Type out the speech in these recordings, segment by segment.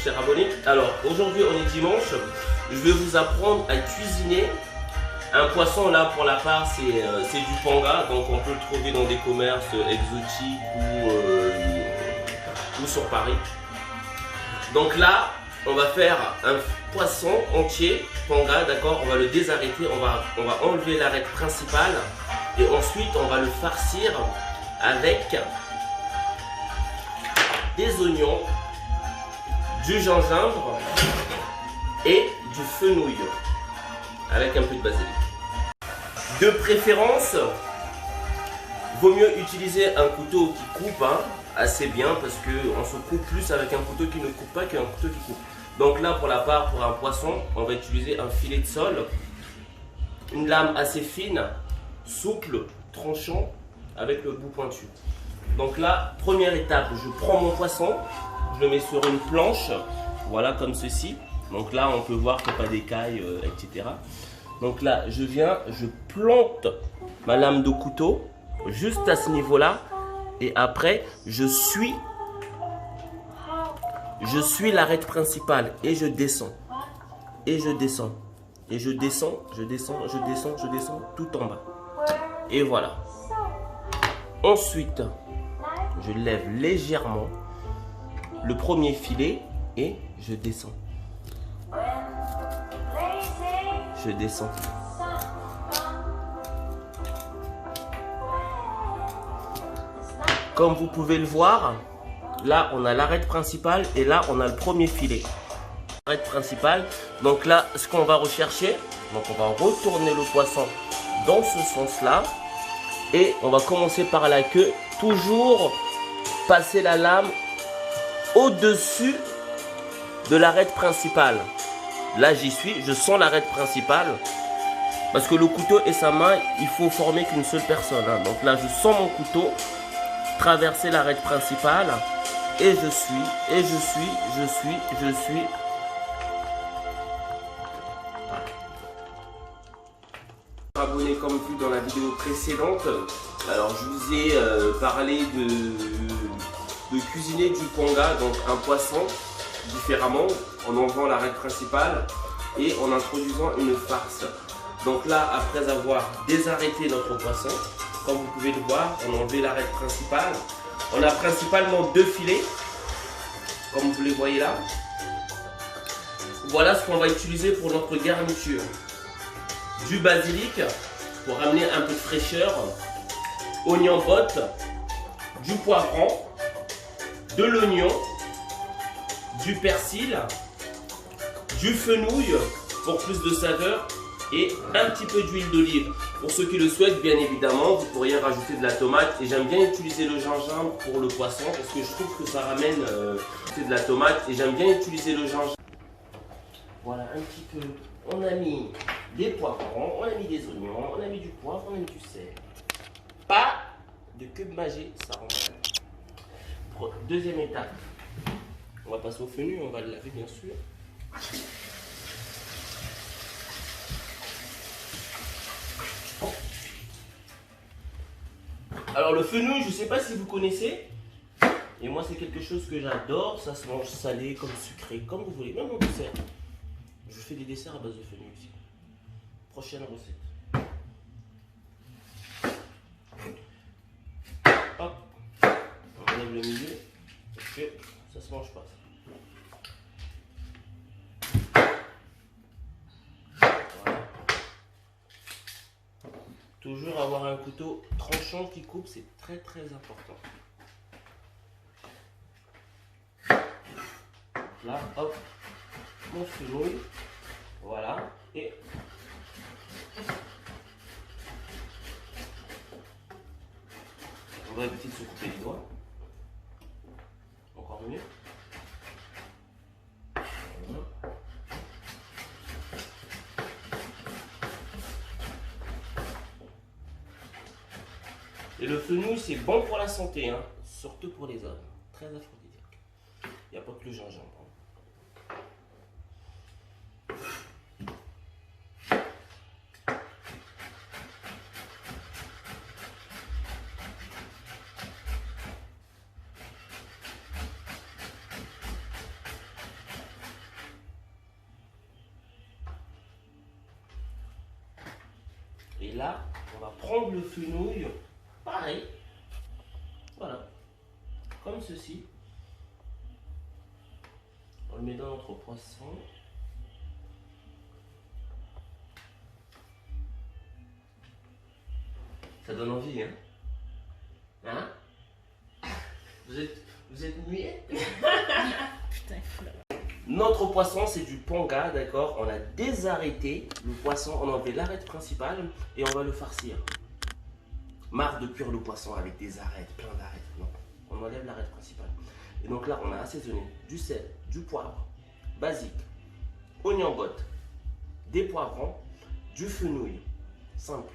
chers abonnés. Alors aujourd'hui on est dimanche, je vais vous apprendre à cuisiner un poisson. Là pour la part c'est du panga, donc on peut le trouver dans des commerces exotiques ou sur Paris. Donc là on va faire un poisson entier panga, d'accord. On va le désarrêter, on va enlever l'arête principale et ensuite on va le farcir avec des oignons, du gingembre et du fenouil avec un peu de basilic. De préférence, vaut mieux utiliser un couteau qui coupe assez bien, parce qu'on se coupe plus avec un couteau qui ne coupe pas qu'un couteau qui coupe. Donc là pour la part, pour un poisson, on va utiliser un filet de sole, une lame assez fine, souple, tranchant avec le bout pointu. Donc là, première étape, je prends mon poisson, je le mets sur une planche, voilà comme ceci. Donc là, on peut voir qu'il n'y a pas d'écailles, etc. Donc là, je viens, je plante ma lame de couteau juste à ce niveau-là. Et après, je suis l'arête principale et je descends. Et je descends. Et je descends, je descends, je descends, je descends tout en bas. Et voilà. Ensuite, je lève légèrement le premier filet et je descends. Je descends. Comme vous pouvez le voir, là on a l'arête principale et là on a le premier filet. L'arête principale. Donc là, ce qu'on va rechercher, donc on va retourner le poisson dans ce sens-là et on va commencer par la queue. Toujours passer la lame au-dessus de l'arête principale. Là j'y suis, je sens l'arête principale. Parce que le couteau et sa main, il faut former qu'une seule personne. Donc là je sens mon couteau traverser l'arête principale. Et je suis. Abonné comme vu dans la vidéo précédente. Alors je vous ai parlé de cuisiner du panga, donc un poisson différemment, en enlevant l'arête principale et en introduisant une farce. Donc là, après avoir désarrêté notre poisson, comme vous pouvez le voir, on a enlevé l'arête principale. On a principalement deux filets, comme vous les voyez là. Voilà ce qu'on va utiliser pour notre garniture. Du basilic pour amener un peu de fraîcheur, oignon botte, du poivron, de l'oignon, du persil, du fenouil pour plus de saveur et un petit peu d'huile d'olive. Pour ceux qui le souhaitent, bien évidemment, vous pourriez rajouter de la tomate. Et j'aime bien utiliser le gingembre pour le poisson parce que je trouve que ça ramène de la tomate. Et j'aime bien utiliser le gingembre. Voilà, un petit peu. On a mis des poivrons, on a mis des oignons, on a mis du poivre, on a mis du sel. Pas de cube magé, ça rend mal. Deuxième étape. On va passer au fenouil, on va le laver bien sûr. Alors le fenouil, je ne sais pas si vous connaissez, et moi c'est quelque chose que j'adore, ça se mange salé, comme sucré, comme vous voulez, même en dessert. Je fais des desserts à base de fenouil aussi. Prochaine recette. Hop, on enlève le milieu, parce que ça se mange pas. Voilà. Toujours avoir un couteau tranchant qui coupe, c'est très très important. Là, hop, mon fenouil, voilà, et on va éviter de se couper les doigts. Encore mieux. Voilà. Et le fenouil, c'est bon pour la santé, surtout pour les hommes. Très aphrodisiaque. Il n'y a pas que le gingembre. là, on va prendre le fenouil, pareil. Voilà. Comme ceci. On le met dans notre poisson. Ça donne envie, hein? Hein? Vous êtes muet? Putain. Notre poisson, c'est du panga, d'accord? On a désarrêté le poisson, on a enlevé l'arête principale et on va le farcir. Marre de cuire le poisson avec des arêtes, plein d'arêtes. Non, on enlève l'arête principale. Et donc là, on a assaisonné du sel, du poivre, basique, oignon botte, des poivrons, du fenouil, simple.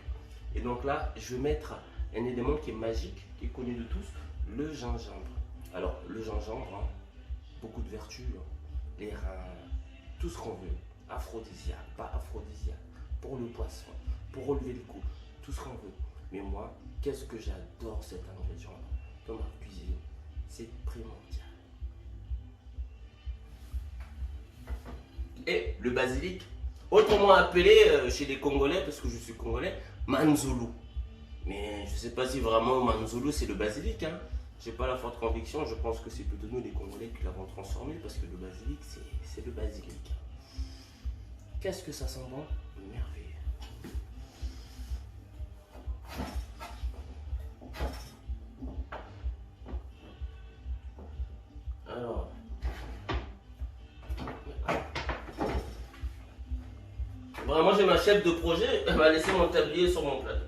Et donc là, je vais mettre un élément qui est magique, qui est connu de tous, le gingembre. Alors, le gingembre, hein, beaucoup de vertus, hein, les reins, tout ce qu'on veut, aphrodisiaque, pas aphrodisiaque, pour le poisson, pour relever le goût, tout ce qu'on veut. Mais moi, qu'est-ce que j'adore cet ingrédient dans ma cuisine, c'est primordial. Et le basilic, autrement appelé chez les Congolais, parce que je suis Congolais, manzulu. Mais je ne sais pas si vraiment manzulu c'est le basilic. Hein. Je n'ai pas la forte conviction, je pense que c'est plutôt nous les Congolais qui l'avons transformé parce que le basilic c'est le basilic. Qu'est-ce que ça sent bon? Merveilleux. Alors, vraiment j'ai ma chef de projet, elle m'a laissé mon tablier sur mon plateau.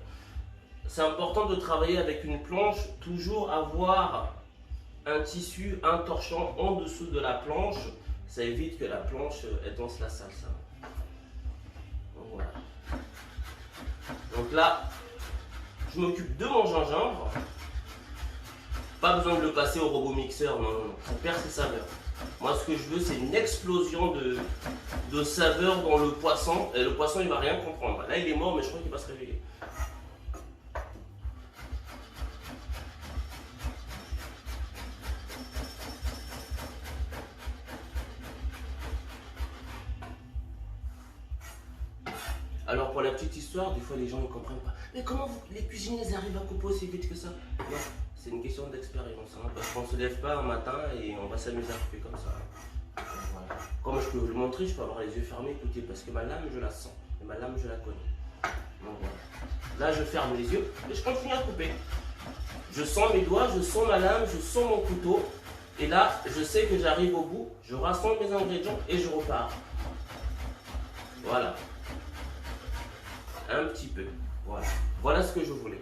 C'est important de travailler avec une planche, toujours avoir un tissu, un torchon en dessous de la planche. Ça évite que la planche danse la salsa. Donc voilà. Donc là, je m'occupe de mon gingembre. Pas besoin de le passer au robot mixeur, non, non, non. Ça perd ses saveurs. Moi, ce que je veux, c'est une explosion de saveurs dans le poisson. Et le poisson, il va rien comprendre. Là, il est mort, mais je crois qu'il va se réveiller. Alors pour la petite histoire, des fois les gens ne comprennent pas. Mais comment les cuisiniers arrivent à couper aussi vite que ça? Non, c'est une question d'expérience. Hein, parce qu'on ne se lève pas un matin et on va s'amuser à couper comme ça. Hein. Voilà. Comme je peux vous le montrer, je peux avoir les yeux fermés, écoutez, parce que ma lame je la sens. Et ma lame je la connais. Donc voilà. Là je ferme les yeux et je continue à couper. Je sens mes doigts, je sens ma lame, je sens mon couteau. Et là, je sais que j'arrive au bout, je rassemble mes ingrédients et je repars. Voilà. Un petit peu. Voilà. Voilà ce que je voulais.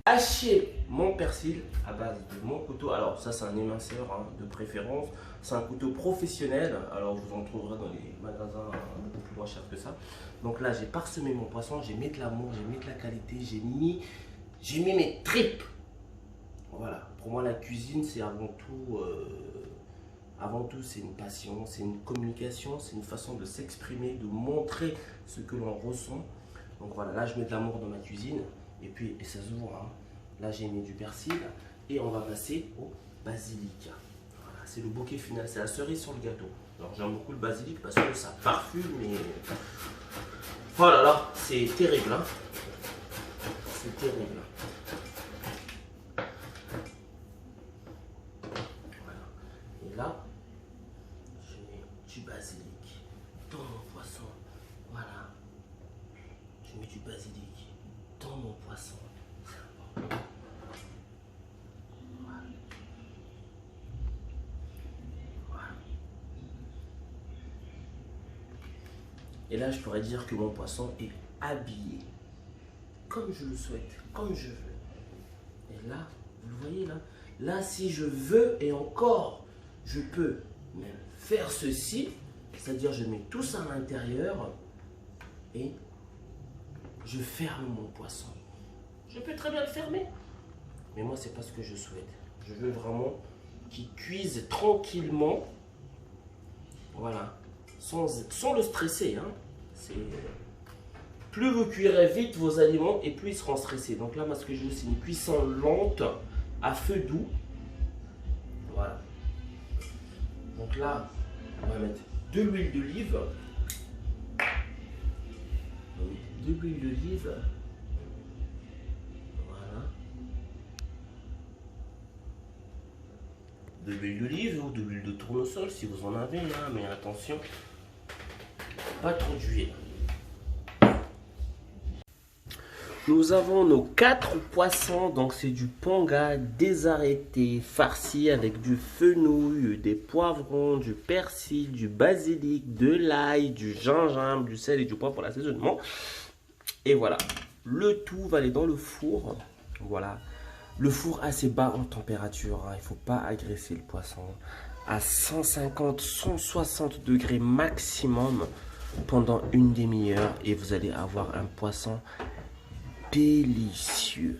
Hacher mon persil à base de mon couteau. Alors ça c'est un éminceur hein, de préférence. C'est un couteau professionnel. Alors vous en trouverez dans les magasins beaucoup plus moins chers que ça. Donc là j'ai parsemé mon poisson. J'ai mis de l'amour, j'ai mis de la qualité. J'ai mis mes tripes. Voilà. Pour moi la cuisine c'est avant tout... Avant tout, c'est une passion, c'est une communication, c'est une façon de s'exprimer, de montrer ce que l'on ressent. Donc voilà, là je mets de l'amour dans ma cuisine et puis et ça se voit. Hein. Là j'ai mis du persil et on va passer au basilic. Voilà, c'est le bouquet final, c'est la cerise sur le gâteau. Alors j'aime beaucoup le basilic parce que ça parfume mais voilà, là c'est terrible. Hein. C'est terrible. Là, je mets du basilic dans mon poisson. Voilà. Je mets du basilic dans mon poisson. C'est important. Voilà. Voilà. Et là, je pourrais dire que mon poisson est habillé. Comme je le souhaite, comme je veux. Et là, vous le voyez là? Là, si je veux, et encore, je peux même faire ceci, c'est-à-dire je mets tout ça à l'intérieur et je ferme mon poisson. Je peux très bien le fermer, mais moi c'est pas ce que je souhaite. Je veux vraiment qu'il cuise tranquillement, voilà, sans le stresser. Hein. Plus vous cuirez vite vos aliments et plus ils seront stressés. Donc là, moi ce que je veux c'est une cuisson lente à feu doux. Voilà. Donc là, on va mettre de l'huile d'olive. de l'huile d'olive. Voilà. De l'huile d'olive ou de l'huile de tournesol si vous en avez, hein, mais attention, pas trop d'huile. Nous avons nos 4 poissons, donc c'est du panga désarrêté, farci avec du fenouil, des poivrons, du persil, du basilic, de l'ail, du gingembre, du sel et du poivre pour l'assaisonnement. Et voilà, le tout va aller dans le four. Voilà, le four assez bas en température, hein. Il ne faut pas agresser le poisson. À 150-160 degrés maximum pendant une demi-heure et vous allez avoir un poisson délicieux.